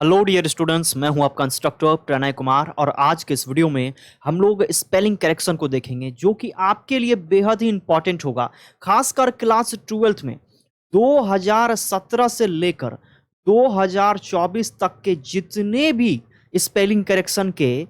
Hello dear students, मैं हूं आपका इंस्ट्रक्टर प्रणय कुमार और आज के इस वीडियो में हम लोग स्पेलिंग करेक्शन को देखेंगे जो कि आपके लिए बेहद ही इंपॉर्टेंट होगा। खासकर क्लास 12th में 2017 से लेकर 2024 तक के जितने भी स्पेलिंग करेक्शन के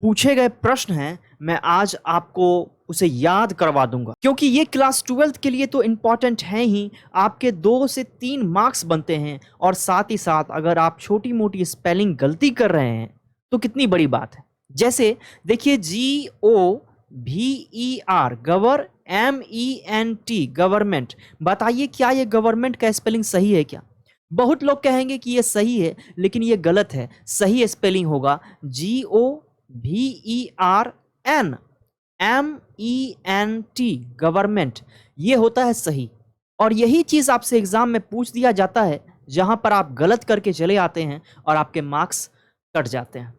पूछे गए प्रश्न हैं, मैं आज आपको उसे याद करवा दूंगा क्योंकि ये क्लास 12th के लिए तो इम्पॉर्टेंट है ही। आपके 2 से 3 मार्क्स बनते हैं और साथ ही साथ अगर आप छोटी मोटी स्पेलिंग गलती कर रहे हैं तो कितनी बड़ी बात है। जैसे देखिए, GOVER गवर, MENT गवर्नमेंट। बताइए क्या ये गवर्नमेंट का स्पेलिंग सही है क्या? बहुत लोग कहेंगे कि ये सही है, लेकिन ये गलत है। सही स्पेलिंग होगा GOVERNMENT गवर्नमेंट। ये होता है सही। और यही चीज आपसे एग्जाम में पूछ दिया जाता है, जहां पर आप गलत करके चले आते हैं और आपके मार्क्स कट जाते हैं।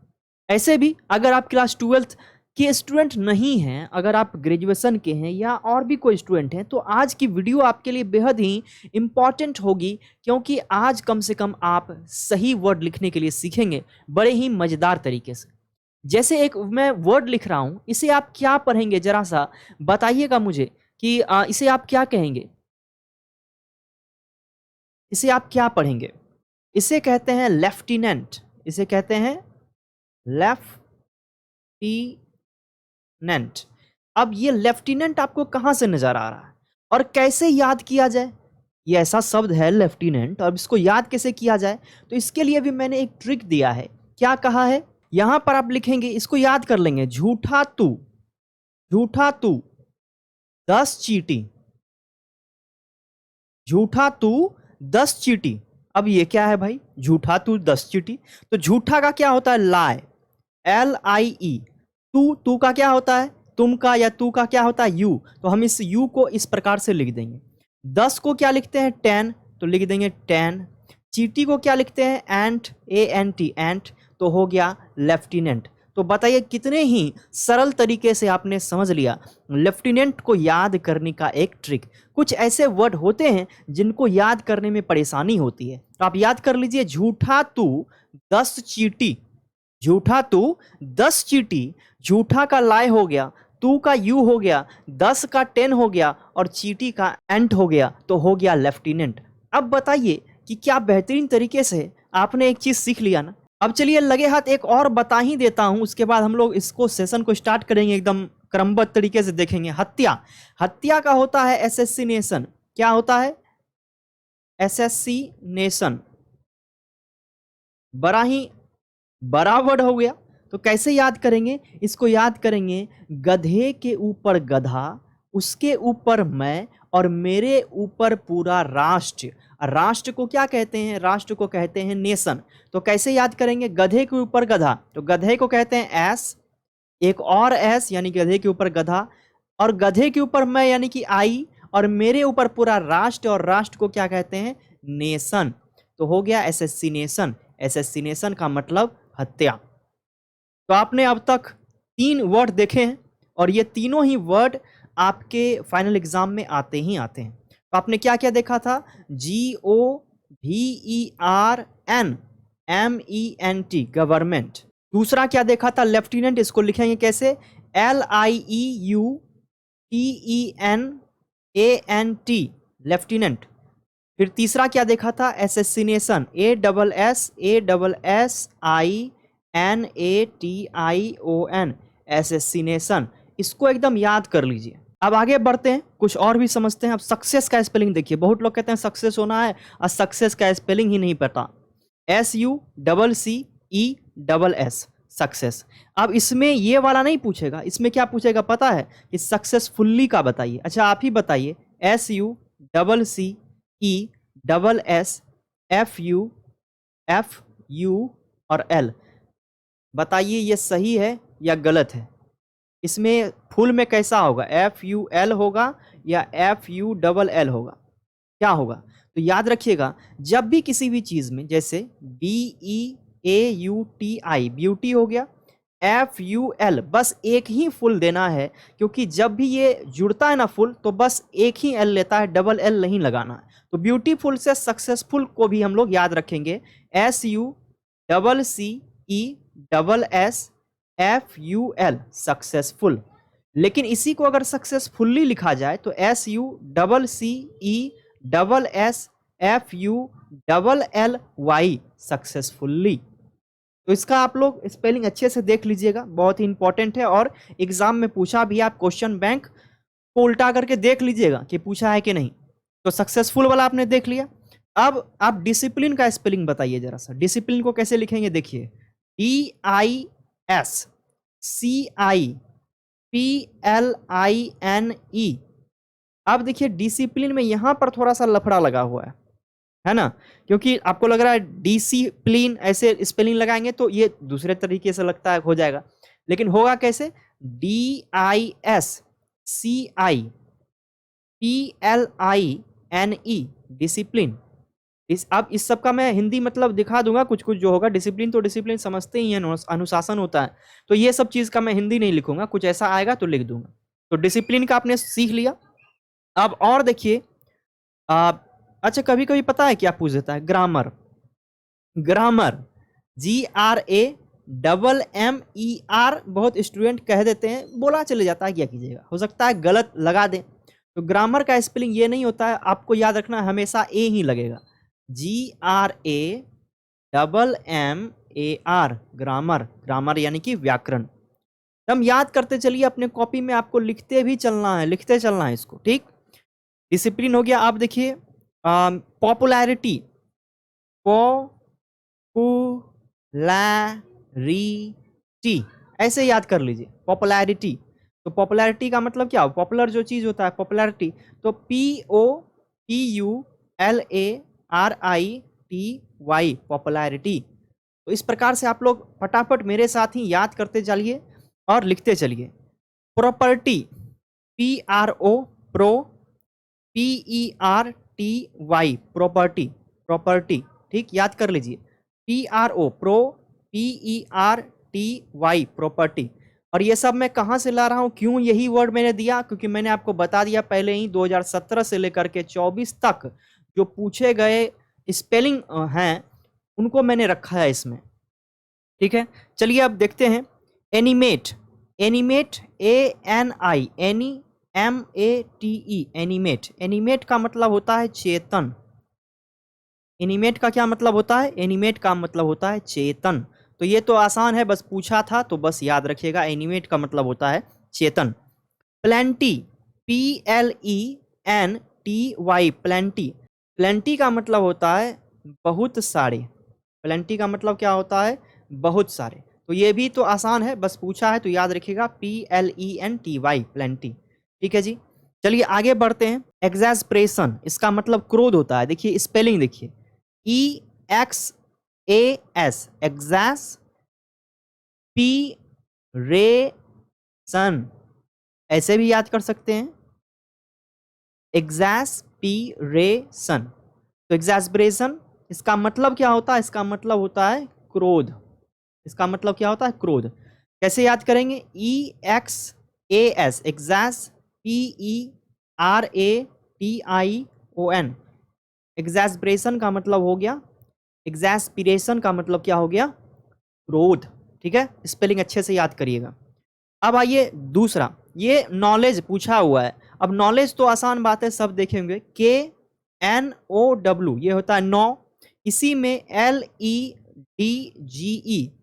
ऐसे भी अगर आप क्लास 12th के स्टूडेंट नहीं हैं, अगर आप ग्रेजुएशन के हैं या और भी कोई स्टूडेंट हैं, तो आज की वीडियो आपके लिए बेहद ही इंपॉर्टेंट होगी क्योंकि आज कम से कम आप सही वर्ड लिखने के लिए सीखेंगे बड़े ही मजेदार तरीके से। जैसे एक मैं वर्ड लिख रहा हूं, इसे आप क्या पढ़ेंगे, जरा सा बताइएगा मुझे कि इसे आप क्या कहेंगे। इसे आप क्या पढ़ेंगे? इसे कहते हैं लेफ्टिनेंट। इसे कहते हैं लेफ्टिनेंट। अब ये लेफ्टिनेंट आपको कहां से नजर आ रहा है और कैसे याद किया जाए? ये ऐसा शब्द है लेफ्टिनेंट, और इसको याद कैसे किया जाए? तो इसके लिए भी मैंने एक ट्रिक दिया है। क्या कहा है? यहां पर आप लिखेंगे, इसको याद कर लेंगे। झूठा तू, झूठा तू 10 चींटी। झूठा तू 10 चींटी। अब ये क्या है भाई? झूठा तू 10 चींटी। तो झूठा का क्या होता है? लाई, LIE। तू का क्या होता है? तुम का या तू का क्या होता है? यू। तो हम इस यू को इस प्रकार से लिख देंगे। 10 को क्या लिखते हैं? 10, तो लिख देंगे 10। चीटी को क्या लिखते हैं? एंट, ANT, एंट। तो हो गया लेफ्टिनेंट। तो बताइए कितने ही सरल तरीके से आपने समझ लिया लेफ्टिनेंट को याद करने का एक ट्रिक। कुछ ऐसे वर्ड होते हैं जिनको याद करने में परेशानी होती है, तो आप याद कर लीजिए। झूठा तू 10 चींटी। झूठा तू 10 चींटी। झूठा का लाए हो गया, तू का यू हो गया, 10 का 10 हो गया और चींटी का एंट हो गया, तो हो गया लेफ्टिनेंट। अब बताइए कि क्या बेहतरीन तरीके से आपने एक चीज सीख लिया ना। अब चलिए लगे हाथ एक और बता ही देता हूं, उसके बाद हम लोग इसको सेशन को स्टार्ट करेंगे, एकदम क्रमबद्ध तरीके से देखेंगे। हत्या। हत्या का होता है एसेसिनेशन। क्या होता है? एसेसिनेशन। बड़ा ही बड़ा वर्ड हो गया। तो कैसे याद करेंगे? इसको याद करेंगे, गधे के ऊपर गधा, उसके ऊपर मैं और मेरे ऊपर पूरा राष्ट्र। राष्ट्र को क्या कहते हैं? राष्ट्र को कहते हैं नेशन। तो कैसे याद करेंगे? गधे के ऊपर गधा, तो गधे को कहते हैं एस, एक और एस यानी गधे के ऊपर गधा, और गधे के ऊपर मैं यानी कि आई, और मेरे ऊपर पूरा राष्ट्र, और राष्ट्र को क्या कहते हैं? नेशन। तो हो गया एसेसिनेशन। एसेसिनेशन का मतलब हत्या। तो आपने अब तक 3 वर्ड देखे हैं और ये तीनों ही वर्ड आपके फाइनल एग्जाम में आते ही आते हैं। तो आपने क्या क्या देखा था? GOVERNMENT government. दूसरा क्या देखा था? लेफ्टिनेंट। इसको लिखेंगे कैसे? LIEUTENANT lieutenant. फिर तीसरा क्या देखा था? एसेसिनेशन। ASSINATION assassination. इसको एकदम याद कर लीजिए। अब आगे बढ़ते हैं, कुछ और भी समझते हैं। अब सक्सेस का स्पेलिंग देखिए। बहुत लोग कहते हैं सक्सेस होना है और सक्सेस का स्पेलिंग ही नहीं पता। SUCCESS success. अब इसमें ये वाला नहीं पूछेगा, इसमें क्या पूछेगा पता है? कि सक्सेसफुल्ली का बताइए। अच्छा आप ही बताइए। SUCCESSFU और L। बताइए ये सही है या गलत है? इसमें फुल में कैसा होगा? FUL होगा या FULL होगा? क्या होगा? तो याद रखिएगा, जब भी किसी भी चीज में, जैसे BEAUTI ब्यूटी हो गया, FUL बस एक ही फुल देना है, क्योंकि जब भी ये जुड़ता है ना फुल, तो बस एक ही L लेता है, डबल L नहीं लगाना है। तो ब्यूटीफुल से सक्सेसफुल को भी हम लोग याद रखेंगे SUCCESSFUL, सक्सेसफुल। लेकिन इसी को अगर सक्सेसफुल्ली लिखा जाए तो SUCCESSFULLY, सक्सेसफुल्ली। तो इसका आप लोग स्पेलिंग अच्छे से देख लीजिएगा, बहुत ही इंपॉर्टेंट है। और एग्जाम में पूछा भी, आप क्वेश्चन बैंक को उल्टा करके देख लीजिएगा कि पूछा है कि नहीं। तो सक्सेसफुल वाला आपने देख लिया। अब आप डिसिप्लिन का स्पेलिंग बताइए जरा सा। डिसिप्लिन को कैसे लिखेंगे, देखिए, DISCIPLINE। अब देखिए डिसिप्लिन में यहां पर थोड़ा सा लफड़ा लगा हुआ है ना, क्योंकि आपको लग रहा है डिसिप्लिन ऐसे स्पेलिंग लगाएंगे तो ये दूसरे तरीके से लगता है हो जाएगा, लेकिन होगा कैसे, DISCIPLINE, डिसिप्लिन। अब इस सब का मैं हिंदी मतलब दिखा दूंगा कुछ कुछ जो होगा। डिसिप्लिन तो डिसिप्लिन समझते ही हैं, अनुशासन होता है, तो ये सब चीज का मैं हिंदी नहीं लिखूंगा, कुछ ऐसा आएगा तो लिख दूंगा। तो डिसिप्लिन का आपने सीख लिया। अब और देखिए, अच्छा कभी कभी पता है क्या पूछ देता है, ग्रामर। ग्रामर, GRAMMER, बहुत स्टूडेंट कह देते हैं, बोला चले जाता है, क्या कीजिएगा, हो सकता है गलत लगा दें। तो ग्रामर का स्पेलिंग ये नहीं होता है, आपको याद रखना हमेशा ए ही लगेगा, GRAMMAR, ग्रामर। ग्रामर यानी कि व्याकरण। हम याद करते चलिए, अपने कॉपी में आपको लिखते भी चलना है, लिखते चलना है इसको, ठीक। डिसिप्लिन हो गया। आप देखिए पॉपुलैरिटी, पॉपुलैरिटी, ऐसे याद कर लीजिए, पॉपुलैरिटी। तो पॉपुलैरिटी का मतलब क्या हो, पॉपुलर जो चीज होता है पॉपुलैरिटी, तो POPULARITY, पॉपुलैरिटी। तो इस प्रकार से आप लोग फटाफट मेरे साथ ही याद करते चलिए और लिखते चलिए। Property, PRO, pro, PERTY, property, property, ठीक, याद कर लीजिए, PRO, प्रो, PERTY, प्रॉपर्टी। और ये सब मैं कहाँ से ला रहा हूँ, क्यों यही वर्ड मैंने दिया, क्योंकि मैंने आपको बता दिया पहले ही 2017 से लेकर के 24 तक जो पूछे गए स्पेलिंग हैं उनको मैंने रखा है इसमें, ठीक है। चलिए अब देखते हैं। Animate, animate, ANIMATE, animate. Animate का मतलब होता है चेतन। एनिमेट का क्या मतलब होता है, एनिमेट का मतलब होता है चेतन। तो ये तो आसान है, बस पूछा था तो बस याद रखिएगा, एनिमेट का मतलब होता है Chetan. Plenty, PLENTY, plenty. Plenty का मतलब होता है बहुत सारे। प्लेंटी का मतलब क्या होता है, बहुत सारे। तो ये भी तो आसान है, बस पूछा है तो याद रखिएगा, PLENTY, प्लेंटी, ठीक है जी। चलिए आगे बढ़ते हैं। एग्जैस्परेशन, इसका मतलब क्रोध होता है। देखिए स्पेलिंग देखिए, EXAS, एग्जैस्पिरेशन, ऐसे भी याद कर सकते हैं, एग्जैस्पिरेशन। तो एग्जैस्परेशन इसका मतलब क्या होता है, इसका मतलब होता है क्रोध। इसका मतलब क्या होता है, क्रोध। कैसे याद करेंगे, EXAS, एग्जैस, PERATION, एग्जैस्परेशन का मतलब हो गया, एग्जैस्पिरेशन का मतलब क्या हो गया, क्रोध, ठीक है। स्पेलिंग अच्छे से याद करिएगा। अब आइए दूसरा, ये नॉलेज पूछा हुआ है। अब नॉलेज तो आसान बात है, सब देखेंगे, KNOW, ये होता है नौ, इसी में LEDGE,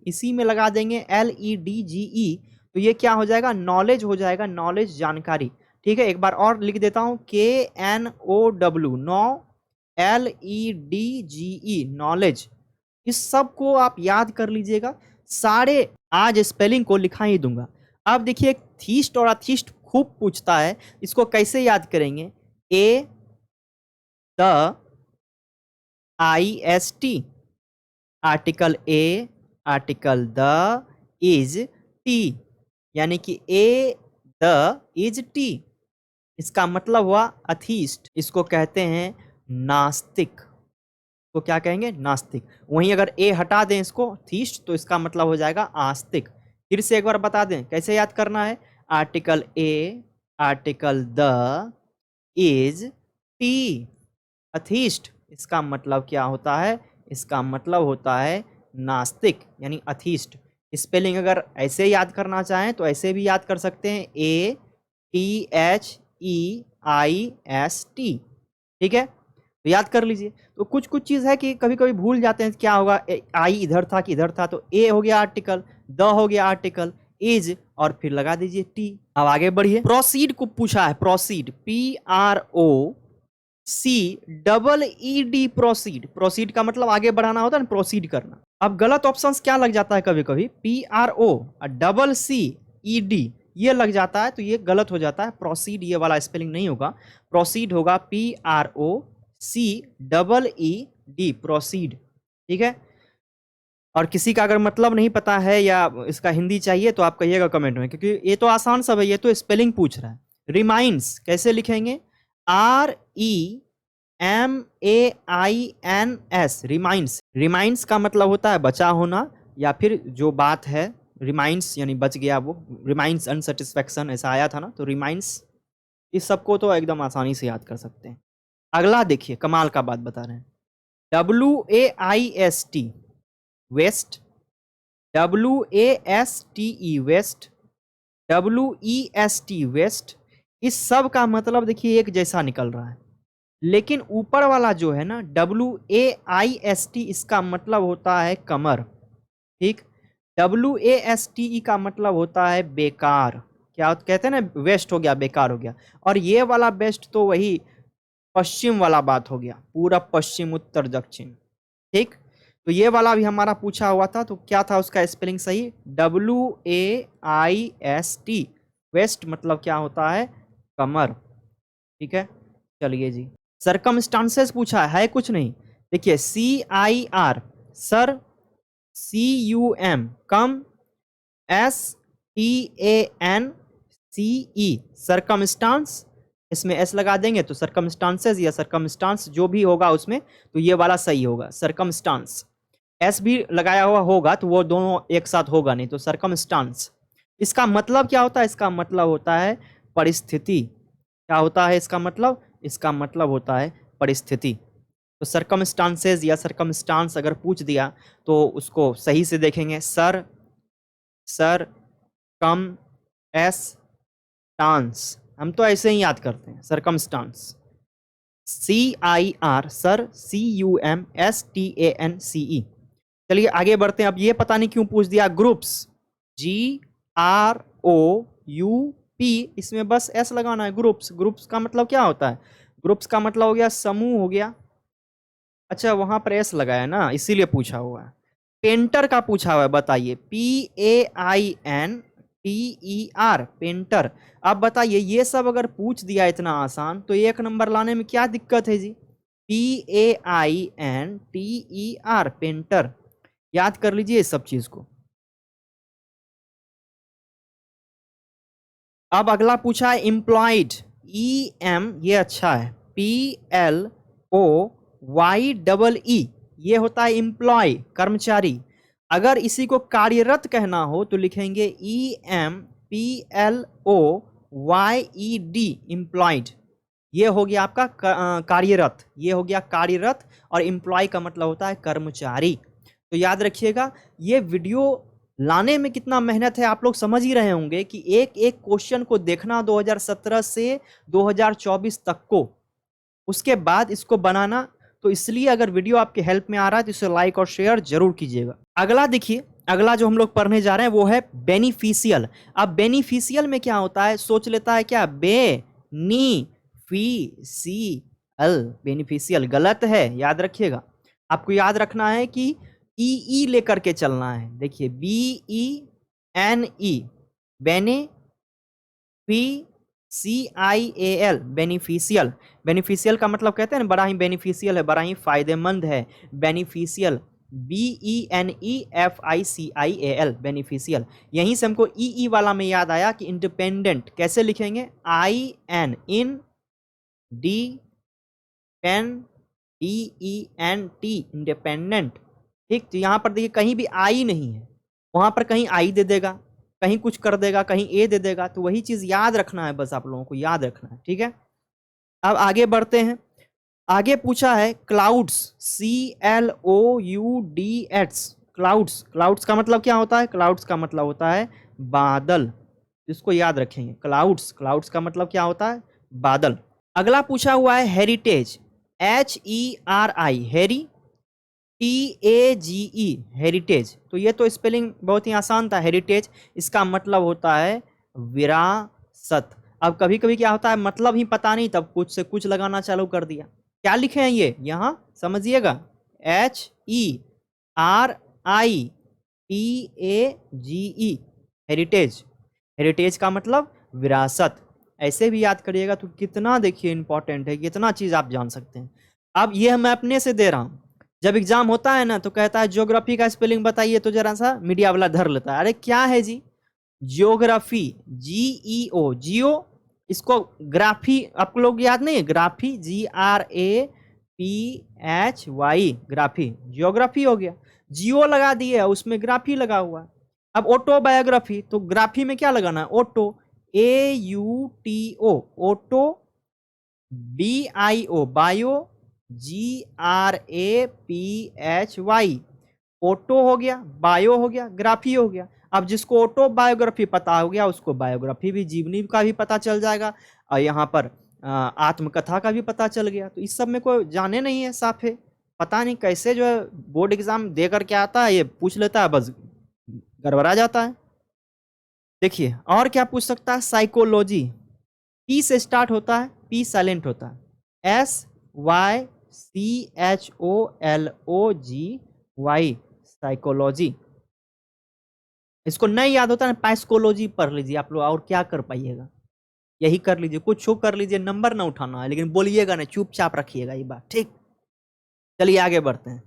इसी में लगा देंगे LEDGE, तो ये क्या हो जाएगा, नॉलेज हो जाएगा, नॉलेज, जानकारी, ठीक है। एक बार और लिख देता हूं, KNOW, नो, LEDGE, नॉलेज। इस सब को आप याद कर लीजिएगा, सारे आज स्पेलिंग को लिखा ही दूंगा। अब देखिए थीस्ट और अथीस्ट खूब पूछता है, इसको कैसे याद करेंगे, ADIST, article A, article the, is, T, यानी कि ए द इज टी, इसका मतलब हुआ अथीस्ट। इसको कहते हैं नास्तिक, तो क्या कहेंगे, नास्तिक। वहीं अगर ए हटा दें इसको, थीस्ट, तो इसका मतलब हो जाएगा आस्तिक। फिर से एक बार बता दें कैसे याद करना है, article a, article the, is, T, atheist, इसका मतलब क्या होता है, इसका मतलब होता है नास्तिक यानी अथीस्ट। स्पेलिंग अगर ऐसे याद करना चाहें तो ऐसे भी याद कर सकते हैं, ATHEIST, ठीक है, तो याद कर लीजिए। तो कुछ कुछ चीज़ है कि कभी कभी भूल जाते हैं क्या होगा, आई इधर था कि इधर था, तो ए हो गया आर्टिकल, द हो गया आर्टिकल, इज, और फिर लगा दीजिए टी। अब आगे बढ़िए, प्रोसीड को पूछा है, प्रोसीड, PROCEED, प्रोसीड। प्रोसीड का मतलब आगे बढ़ाना होता है ना, प्रोसीड करना। अब गलत ऑप्शंस क्या लग जाता है कभी कभी, PROCEED ये लग जाता है, तो ये गलत हो जाता है। प्रोसीड ये वाला स्पेलिंग नहीं होगा, प्रोसीड होगा PROCEED, प्रोसीड, ठीक है। और किसी का अगर मतलब नहीं पता है या इसका हिंदी चाहिए तो आप कहिएगा कमेंट में, क्योंकि ये तो आसान सब है, ये तो स्पेलिंग पूछ रहा है। रिमाइंड्स कैसे लिखेंगे, REMAINS, रिमाइंड्स। रिमाइंड्स का मतलब होता है बचा होना, या फिर जो बात है, रिमाइंड्स यानी बच गया वो, रिमाइंड्स अनसेटिस्फैक्शन ऐसा आया था ना, तो रिमाइंड्स। इस सबको तो एकदम आसानी से याद कर सकते हैं। अगला देखिए, कमाल का बात बता रहे हैं, WAIST, waist, WASTE, waste, WEST, west. इस सब का मतलब देखिए एक जैसा निकल रहा है, लेकिन ऊपर वाला जो है ना WAIST, इसका मतलब होता है कमर, ठीक। WASTE का मतलब होता है बेकार, क्या कहते हैं ना, वेस्ट हो गया, बेकार हो गया। और ये वाला बेस्ट तो वही पश्चिम वाला बात हो गया, पूरा पश्चिम उत्तर दक्षिण, ठीक। तो ये वाला भी हमारा पूछा हुआ था, तो क्या था उसका स्पेलिंग सही, WAIST, वेस्ट मतलब क्या होता है, कमर, ठीक है। चलिए जी, सरकमस्टांसेस पूछा है कुछ नहीं। देखिए, CIR, सर, CUM, कम, STANCE, सरकमस्टांस, इसमें एस लगा देंगे तो सरकमस्टांसेस या सरकमस्टांस जो भी होगा उसमें, तो ये वाला सही होगा, सरकमस्टांस। एस भी लगाया हुआ होगा तो वो दोनों एक साथ होगा नहीं, तो सरकमस्टांस। इसका मतलब क्या होता है, इसका मतलब होता है परिस्थिति। क्या होता है इसका मतलब, इसका मतलब होता है परिस्थिति। तो सरकमस्टांसेस या सरकमस्टांस अगर पूछ दिया तो उसको सही से देखेंगे, सर कम एस टांस, हम तो ऐसे ही याद करते हैं, सरकमस्टांस। CIR, sir, CUMSTANCE। चलिए आगे बढ़ते हैं। अब ये पता नहीं क्यों पूछ दिया, ग्रुप्स, GROUP, इसमें बस एस लगाना है, ग्रुप्स। ग्रुप्स का मतलब क्या होता है, ग्रुप्स का मतलब हो गया समूह हो गया। अच्छा, वहां पर एस लगाया ना, इसीलिए पूछा हुआ है। पेंटर का पूछा हुआ है, बताइए, PAINTER, पेंटर। अब बताइए, ये सब अगर पूछ दिया इतना आसान, तो एक नंबर लाने में क्या दिक्कत है जी। PAINTER, पेंटर, याद कर लीजिए इस सब चीज को। अब अगला पूछा है एम्प्लॉयड, ये अच्छा है, PLOYEE, ये होता है एम्प्लॉय, कर्मचारी। अगर इसी को कार्यरत कहना हो तो लिखेंगे EMPLOYED, एम्प्लॉयड। ये हो गया आपका कार्यरत, ये हो गया कार्यरत, और एम्प्लॉय का मतलब होता है कर्मचारी। तो याद रखिएगा, ये वीडियो लाने में कितना मेहनत है आप लोग समझ ही रहे होंगे, कि एक एक क्वेश्चन को देखना 2017 से 2024 तक को, उसके बाद इसको बनाना। तो इसलिए अगर वीडियो आपके हेल्प में आ रहा है तो इसे लाइक और शेयर जरूर कीजिएगा। अगला देखिए, अगला जो हम लोग पढ़ने जा रहे हैं वो है बेनिफिशियल। अब बेनिफिशियल में क्या होता है, सोच लेता है क्या, बेनिफिशियल गलत है, याद रखिएगा। आपको याद रखना है कि ई लेकर के चलना है। देखिए, BENE, बेनिफिशियल, बेनिफिशियल। बेनिफिशियल का मतलब कहते हैं ना, बड़ा ही बेनिफिशियल है, बड़ा ही फायदेमंद है, बेनिफिशियल, BENEFICIAL, बेनिफिशियल। यहीं से हमको ई वाला में याद आया कि इंडिपेंडेंट कैसे लिखेंगे, IN, in D pen DENT, independent, ठीक। तो यहाँ पर देखिए कहीं भी आई नहीं है, वहां पर कहीं आई दे देगा, कहीं कुछ कर देगा, कहीं ए दे देगा, तो वही चीज याद रखना है, बस आप लोगों को याद रखना है, ठीक है। अब आगे बढ़ते हैं। आगे पूछा है क्लाउड्स, CLOUDS, क्लाउड्स, क्लाउड्स का मतलब क्या होता है? क्लाउड्स का मतलब होता है बादल, इसको याद रखेंगे। क्लाउड्स, क्लाउड्स का मतलब क्या होता है? बादल। अगला पूछा हुआ है हेरिटेज, HERI, हेरी, TAGE, हेरिटेज। तो ये तो स्पेलिंग बहुत ही आसान था, हेरिटेज। इसका मतलब होता है विरासत। अब कभी कभी क्या होता है, मतलब ही पता नहीं, तब कुछ से कुछ लगाना चालू कर दिया। क्या लिखे हैं ये यहाँ समझिएगा, HERITAGE, हेरिटेज। हेरिटेज का मतलब विरासत। ऐसे भी याद करिएगा तो कितना देखिए इंपॉर्टेंट है, कितना चीज आप जान सकते हैं। अब ये मैं अपने से दे रहा हूं, जब एग्जाम होता है ना तो कहता है ज्योग्राफी का स्पेलिंग बताइए, तो जरा सा मीडिया वाला धर लेता है, अरे क्या है जी ज्योग्राफी, GEO, जियो। इसको ग्राफी, आप लोग याद नहीं है, ग्राफी, GRAPHY, ग्राफी, ज्योग्राफी हो गया। जियो लगा दिए, उसमें ग्राफी लगा हुआ। अब ऑटोबायोग्राफी, तो ग्राफी में क्या लगाना है? Auto, AUTO, auto, BIO, bio, GRAPHY, auto हो गया, बायो हो गया, ग्राफी हो गया। अब जिसको ऑटो बायोग्राफी पता हो गया, उसको बायोग्राफी भी, जीवनी का भी पता चल जाएगा, और यहाँ पर आत्मकथा का भी पता चल गया। तो इस सब में कोई जाने नहीं है, साफ है। पता नहीं कैसे जो है बोर्ड एग्जाम दे करके आता है, ये पूछ लेता है, बस गड़बड़ा जाता है। देखिए और क्या पूछ सकता है, साइकोलॉजी, पी से स्टार्ट होता है, पी साइलेंट होता है, SYCHOLOGY, साइकोलॉजी। इसको नहीं याद होता है, पैस्कोलॉजी पढ़ लीजिए आप लोग, और क्या कर पाइएगा, यही कर लीजिए, कुछ छो कर लीजिए, नंबर ना उठाना है, लेकिन बोलिएगा ना, चुपचाप रखिएगा ये बात, ठीक। चलिए आगे बढ़ते हैं।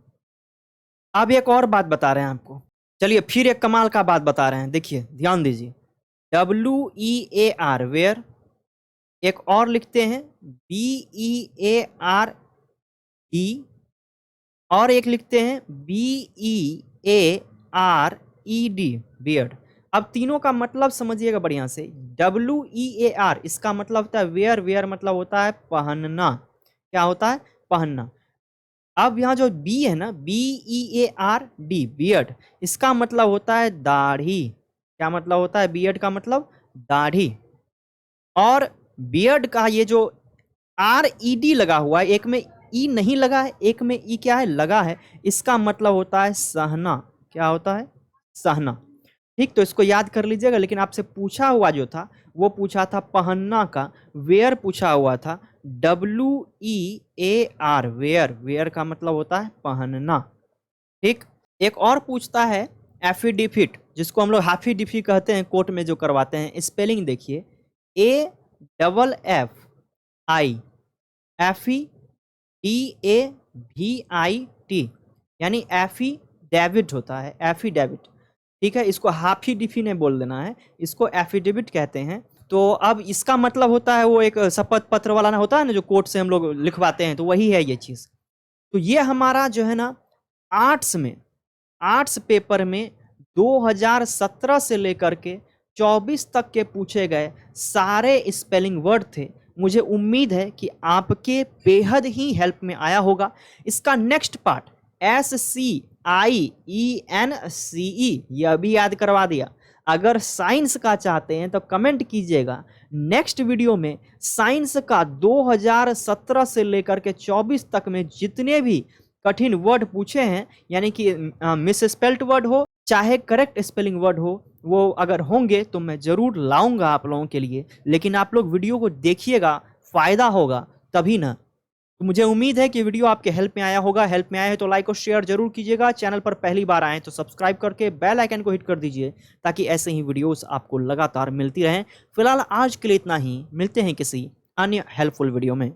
अब एक और बात बता रहे हैं आपको, चलिए फिर एक कमाल का बात बता रहे हैं, देखिए ध्यान दीजिए, WEAR, वेयर। एक और लिखते हैं BEARD, और एक लिखते हैं BEARED, बियर्ड। अब तीनों का मतलब समझिएगा बढ़िया से। WEAR, इसका मतलब होता है वेयर, वेयर मतलब होता है पहनना, क्या होता है? पहनना। अब यहाँ जो बी है ना, BEARD, बियर्ड, इसका मतलब होता है दाढ़ी। क्या मतलब होता है बियर्ड का? मतलब दाढ़ी। और बियर्ड का ये जो RED लगा हुआ है, एक में ई नहीं लगा है, एक में ई क्या है? लगा है, इसका मतलब होता है सहना। क्या होता है? सहना। ठीक, तो इसको याद कर लीजिएगा। लेकिन आपसे पूछा हुआ जो था, वो पूछा था पहनना का, वेयर पूछा हुआ था, WEAR, वेयर, वेयर का मतलब होता है पहनना। ठीक, एक और पूछता है एफिडेविट, जिसको हम लोग हाफिडिफी कहते हैं, कोर्ट में जो करवाते हैं। स्पेलिंग देखिए, AFFIDAVIT, यानी एफिडेविट होता है, एफिडेविट। ठीक है, इसको हाफिडिफी नहीं बोल देना है, इसको एफिडेविट कहते हैं। तो अब इसका मतलब होता है वो एक शपथ पत्र वाला ना होता है ना, जो कोर्ट से हम लोग लिखवाते हैं, तो वही है ये चीज। तो ये हमारा जो है ना आर्ट्स में, आर्ट्स पेपर में 2017 से लेकर के 24 तक के पूछे गए सारे स्पेलिंग वर्ड थे। मुझे उम्मीद है कि आपके बेहद ही हेल्प में आया होगा। इसका नेक्स्ट पार्ट SCIENCE, यह भी याद करवा दिया। अगर साइंस का चाहते हैं तो कमेंट कीजिएगा, नेक्स्ट वीडियो में साइंस का 2017 से लेकर के 24 तक में जितने भी कठिन वर्ड पूछे हैं, यानी कि मिस स्पेल्ट वर्ड हो चाहे करेक्ट स्पेलिंग वर्ड हो, वो अगर होंगे तो मैं जरूर लाऊंगा आप लोगों के लिए। लेकिन आप लोग वीडियो को देखिएगा, फायदा होगा तभी ना। तो मुझे उम्मीद है कि वीडियो आपके हेल्प में आया होगा। हेल्प में आया है तो लाइक और शेयर जरूर कीजिएगा। चैनल पर पहली बार आए तो सब्सक्राइब करके बेल आइकन को हिट कर दीजिए, ताकि ऐसे ही वीडियोस आपको लगातार मिलती रहें। फिलहाल आज के लिए इतना ही, मिलते हैं किसी अन्य हेल्पफुल वीडियो में।